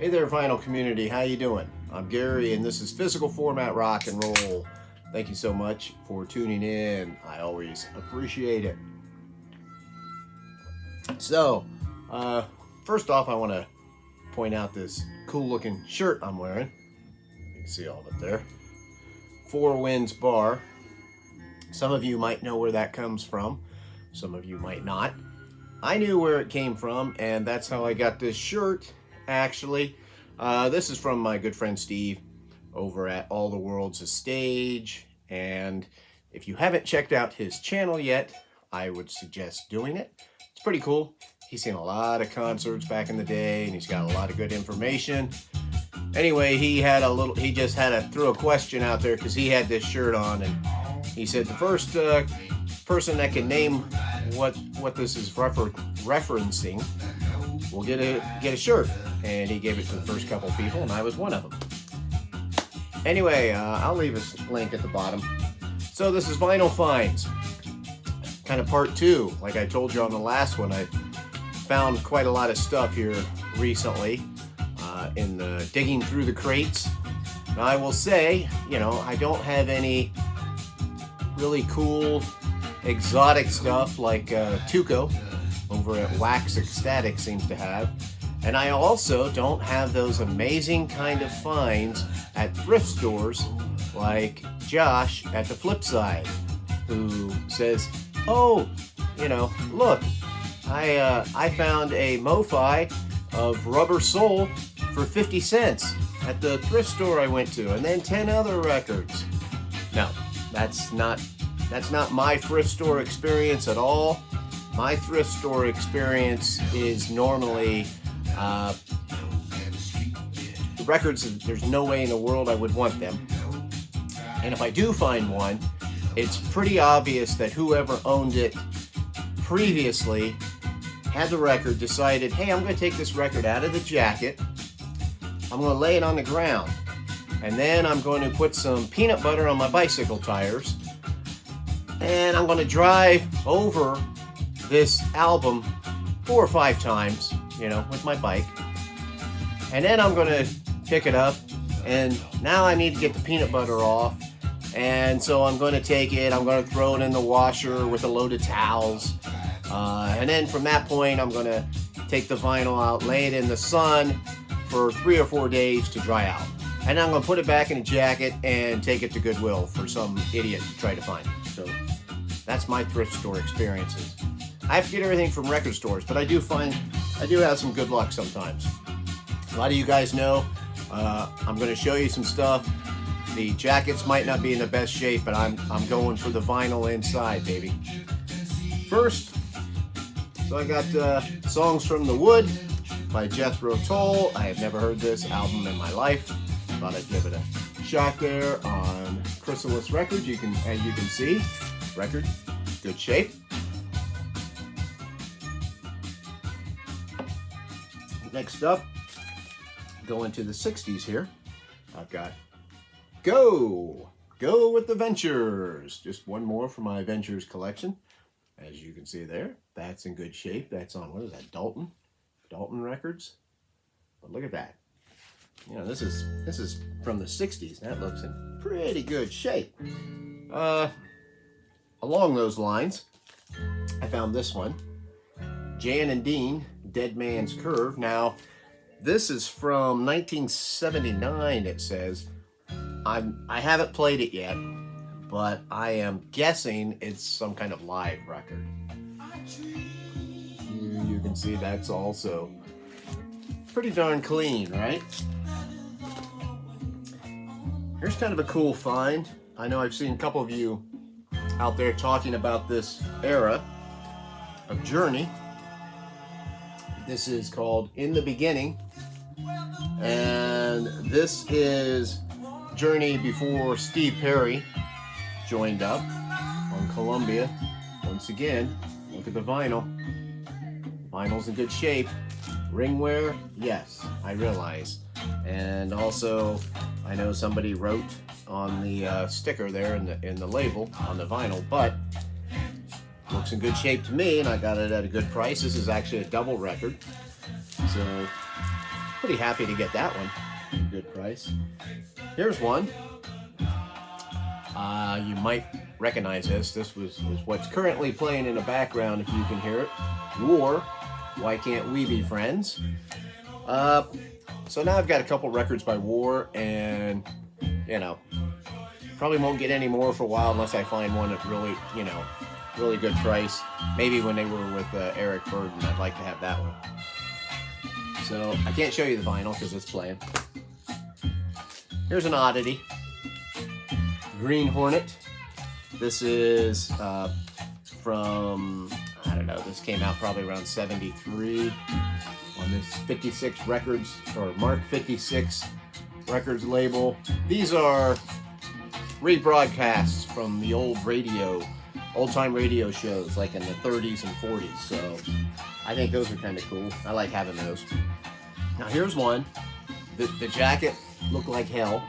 Hey there, vinyl community. How you doing? I'm Gary, and this is Physical Format Rock and Roll. Thank you so much for tuning in. I always appreciate it. So, first off, I want to point out this cool-looking shirt I'm wearing. You can see all of it there. Four Winds Bar. Some of you might know where that comes from. Some of you might not. I knew where it came from, and that's how I got this shirt, actually. This is from my good friend Steve over at All the World's a Stage. And if you haven't checked out his channel yet, I would suggest doing it. It's pretty cool. He's seen a lot of concerts back in the day, and he's got a lot of good information. Anyway, he just threw a question out there because he had this shirt on, and he said the first person that can name what this is referencing will get a shirt. And he gave it to the first couple people, and I was one of them. Anyway, I'll leave a link at the bottom. So this is Vinyl Finds, kind of part two. Like I told you on the last one, I found quite a lot of stuff here recently in the digging through the crates. Now I will say, I don't have any really cool exotic stuff like Tuco over at Wax Ecstatic seems to have. And I also don't have those amazing kind of finds at thrift stores like Josh at the Flip Side, who says, oh, look, I found a MoFi of Rubber Soul for 50 cents at the thrift store I went to, and then 10 other records. No, that's not my thrift store experience at all. My thrift store experience is normally the records, there's no way in the world I would want them. And if I do find one, it's pretty obvious that whoever owned it previously had the record, decided, hey, I'm going to take this record out of the jacket, I'm going to lay it on the ground, and then I'm going to put some peanut butter on my bicycle tires, and I'm going to drive over this album 4 or 5 times, with my bike. And then I'm going to pick it up, and now I need to get the peanut butter off. And so I'm going to take it, I'm going to throw it in the washer with a load of towels. And then from that point, I'm going to take the vinyl out, lay it in the sun for 3 or 4 days to dry out. And then I'm going to put it back in a jacket and take it to Goodwill for some idiot to try to find it. So that's my thrift store experiences. I have to get everything from record stores, but I do have some good luck sometimes. A lot of you guys know, I'm going to show you some stuff. The jackets might not be in the best shape, but I'm going for the vinyl inside, baby. First, so I got Songs from the Wood by Jethro Tull. I have never heard this album in my life. Thought I'd give it a shot there on Chrysalis Records. As you can see, record, good shape. Next up, going to the 60s here, I've got Go with the Ventures. Just one more from my Ventures collection. As you can see there, that's in good shape. That's on, what is that, Dalton Records? But look at that. This is from the 60s. That looks in pretty good shape. Along those lines, I found this one, Jan and Dean, Dead Man's Curve. Now, this is from 1979, it says. I haven't played it yet, but I am guessing it's some kind of live record. You can see that's also pretty darn clean, right? Here's kind of a cool find. I know I've seen a couple of you out there talking about this era of Journey. This is called In the Beginning, and this is Journey before Steve Perry joined up on Columbia. Once again, look at the vinyl. Vinyl's in good shape. Ring wear, yes, I realize. And also, I know somebody wrote on the sticker there in the label on the vinyl, but looks in good shape to me, and I got it at a good price. This is actually a double record, so pretty happy to get that one. Good price. Here's one. You might recognize this. This was what's currently playing in the background, if you can hear it. War, Why Can't We Be Friends? So now I've got a couple records by War, and, you know, probably won't get any more for a while unless I find one at really, you know, really good price. Maybe when they were with Eric Burdon, I'd like to have that one. So I can't show you the vinyl because it's playing. Here's an oddity. Green Hornet. This is from, I don't know, this came out probably around 73 on this 56 Records, or Mark 56 Records label. These are rebroadcasts from the old time radio shows, like in the 30s and 40s. So I think those are kind of cool. I like having those. Now here's one. The jacket looked like hell.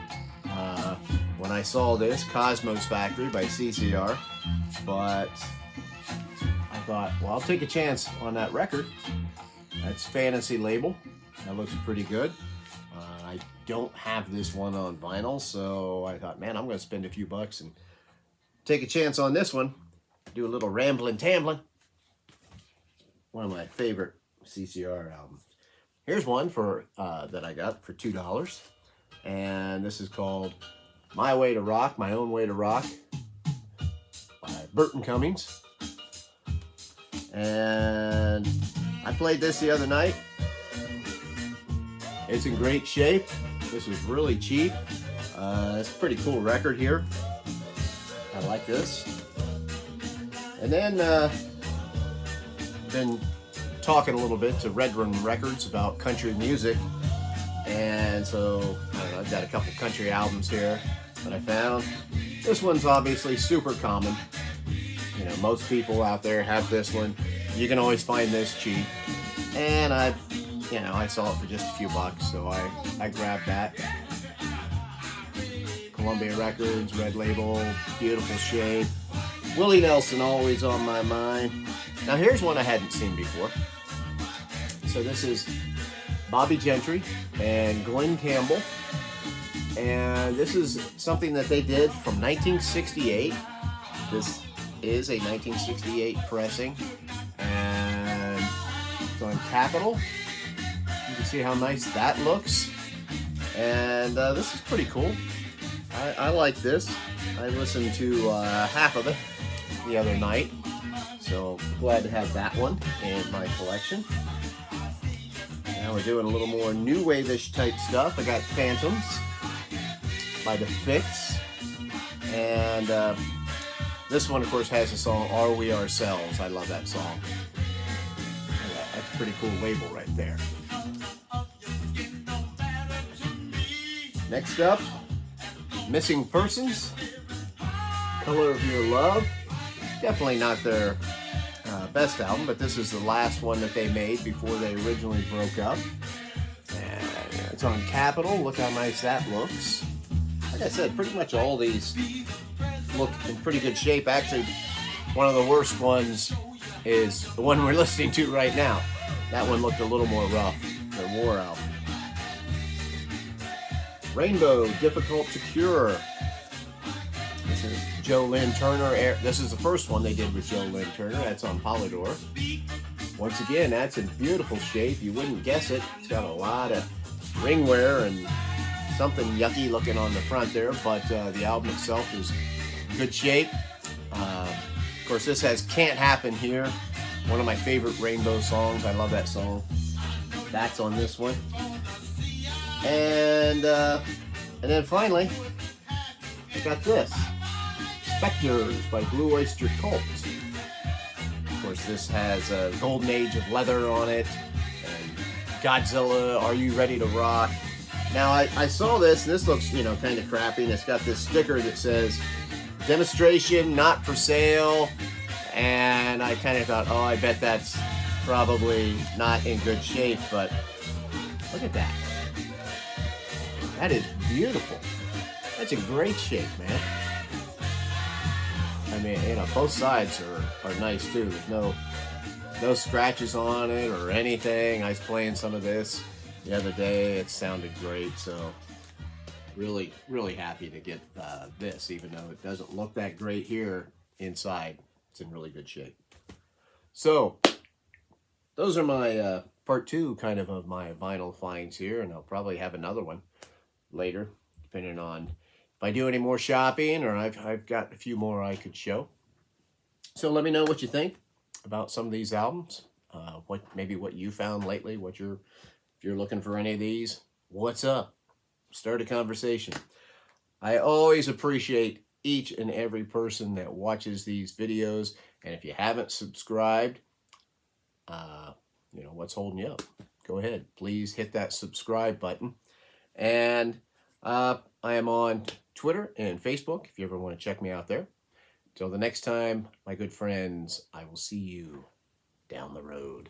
When I saw this, Cosmos Factory by CCR, but I thought, well, I'll take a chance on that record. That's Fantasy label. That looks pretty good. I don't have this one on vinyl, so I thought, man, I'm going to spend a few bucks and take a chance on this one. Do a little ramblin' tamblin'. One of my favorite CCR albums. Here's one for that I got for $2, and this is called My Way to Rock, My Own Way to Rock by Burton Cummings. And I played this the other night. It's in great shape. This was really cheap. It's a pretty cool record here. I like this. And then been talking a little bit to Red Room Records about country music. And so, I don't know, I've got a couple country albums here that I found. This one's obviously super common. You know, most people out there have this one. You can always find this cheap. And I saw it for just a few bucks, so I grabbed that. Columbia Records, Red Label, beautiful shape. Willie Nelson always on my mind. Now here's one I hadn't seen before. So this is Bobby Gentry and Glenn Campbell. And this is something that they did from 1968. This is a 1968 pressing. And it's on Capitol. You can see how nice that looks. And this is pretty cool. I like this. I listened to half of it the other night. So glad to have that one in my collection. Now we're doing a little more new wave-ish type stuff. I got Phantoms by The Fix. And this one, of course, has the song Are We Ourselves. I love that song. That's a pretty cool label right there. Next up, Missing Persons, Color of Your Love. Definitely not their best album, but this is the last one that they made before they originally broke up. And it's on Capitol. Look how nice that looks. Like I said, pretty much all these look in pretty good shape. Actually, one of the worst ones is the one we're listening to right now. That one looked a little more rough, their War album. Rainbow, Difficult to Cure. This is Joe Lynn Turner. This is the first one they did with Joe Lynn Turner. That's on Polydor. Once again, that's in beautiful shape. You wouldn't guess it. It's got a lot of ring wear and something yucky looking on the front there, but the album itself is in good shape. Of course, this has Can't Happen Here. One of my favorite Rainbow songs. I love that song. That's on this one. And then finally, I got this. Spectres by Blue Oyster Cult. Of course, this has a Golden Age of Leather on it. And Godzilla, Are You Ready to Rock? Now, I saw this, and this looks, kind of crappy. And it's got this sticker that says, demonstration, not for sale. And I kind of thought, I bet that's probably not in good shape. But look at that. That is beautiful. That's in great shape, man. I mean, both sides are nice too. There's no scratches on it or anything. I was playing some of this. the other day. It sounded great, so really, really happy to get this, even though it doesn't look that great here inside. It's in really good shape. So those are my part two of my vinyl finds here, and I'll probably have another one later, depending on if I do any more shopping or I've got a few more I could show. So let me know what you think about some of these albums. Maybe what you found lately. If you're looking for any of these, what's up? Start a conversation. I always appreciate each and every person that watches these videos, and if you haven't subscribed, what's holding you up? Go ahead, please hit that subscribe button. And I am on Twitter and Facebook if you ever want to check me out there. Till the next time, my good friends, I will see you down the road.